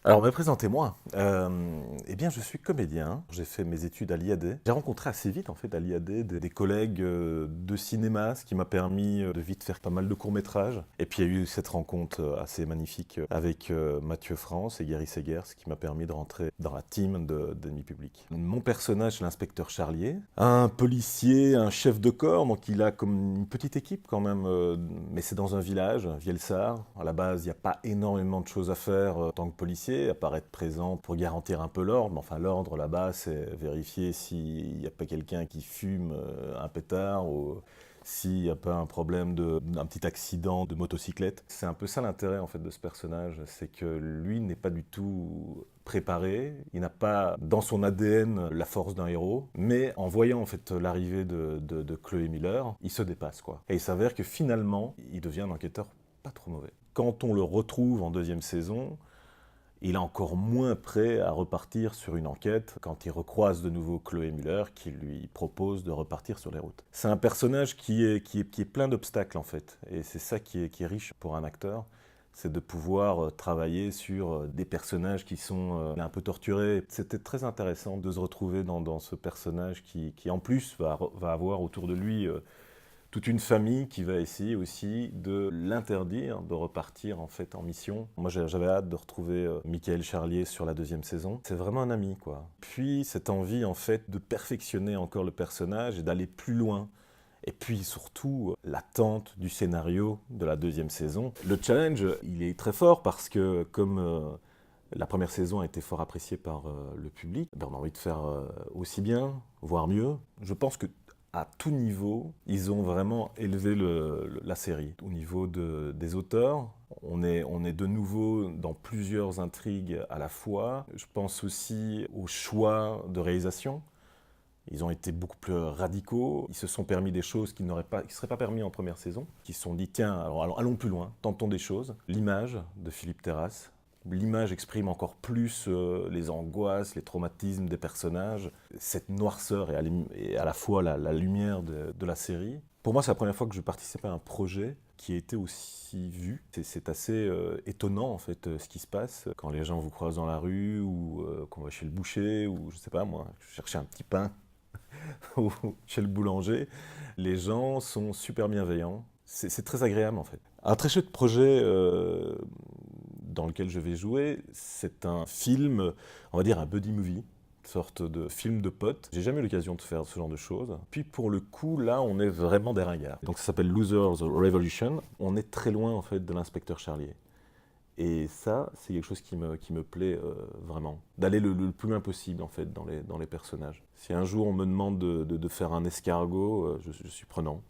Alors, me présentez-moi. Eh bien, je suis comédien. J'ai fait mes études à l'IAD. J'ai rencontré assez vite, en fait, à l'IAD, des collègues de cinéma, ce qui m'a permis de vite faire pas mal de courts-métrages. Et puis, il y a eu cette rencontre assez magnifique avec Mathieu France et Gary Seghers, ce qui m'a permis de rentrer dans la team d'Ennemi Public. Mon personnage, c'est l'inspecteur Charlier, un policier, un chef de corps, donc il a comme une petite équipe quand même, mais c'est dans un village, Vielsart. À la base, il n'y a pas énormément de choses à faire en tant que policier, à part être présent pour garantir un peu l'ordre. Mais enfin, l'ordre là-bas, c'est vérifier s'il n'y a pas quelqu'un qui fume un pétard ou s'il n'y a pas un problème d'un petit accident de motocyclette. C'est un peu ça l'intérêt en fait de ce personnage, c'est que lui n'est pas du tout préparé, il n'a pas dans son ADN la force d'un héros, mais en voyant en fait l'arrivée de Chloé Miller, il se dépasse quoi. Et il s'avère que finalement, il devient un enquêteur pas trop mauvais. Quand on le retrouve en deuxième saison, il est encore moins prêt à repartir sur une enquête quand il recroise de nouveau Chloé Muller qui lui propose de repartir sur les routes. C'est un personnage qui est plein d'obstacles en fait, et c'est ça qui est riche pour un acteur, c'est de pouvoir travailler sur des personnages qui sont un peu torturés. C'était très intéressant de se retrouver dans ce personnage qui en plus va avoir autour de lui toute une famille qui va essayer aussi de l'interdire de repartir en fait en mission. Moi j'avais hâte de retrouver Michael Charlier sur la deuxième saison. C'est vraiment un ami quoi. Puis cette envie en fait de perfectionner encore le personnage et d'aller plus loin. Et puis surtout l'attente du scénario de la deuxième saison. Le challenge, il est très fort parce que comme la première saison a été fort appréciée par le public, ben, on a envie de faire aussi bien, voire mieux. Je pense que à tout niveau, ils ont vraiment élevé la série. Au niveau des auteurs, on est de nouveau dans plusieurs intrigues à la fois. Je pense aussi au choix de réalisation. Ils ont été beaucoup plus radicaux. Ils se sont permis des choses qui ne seraient pas permis en première saison. Qui se sont dit, tiens, alors allons plus loin, tentons des choses. L'image de Philippe Terrasse. L'image exprime encore plus les angoisses, les traumatismes des personnages, cette noirceur et à la fois la lumière de la série. Pour moi, c'est la première fois que je participe à un projet qui a été aussi vu. C'est assez étonnant en fait ce qui se passe quand les gens vous croisent dans la rue ou qu'on va chez le boucher ou je sais pas moi, chercher un petit pain ou chez le boulanger. Les gens sont super bienveillants. C'est très agréable en fait. Un très chouette projet dans lequel je vais jouer, c'est un film, on va dire un buddy movie, une sorte de film de potes. J'ai jamais eu l'occasion de faire ce genre de choses. Puis pour le coup, là, on est vraiment des ringards. Donc ça s'appelle Losers Revolution. On est très loin en fait de l'inspecteur Charlier. Et ça, c'est quelque chose qui me plaît vraiment. D'aller le plus loin possible en fait dans les personnages. Si un jour on me demande de faire un escargot, je suis prenant.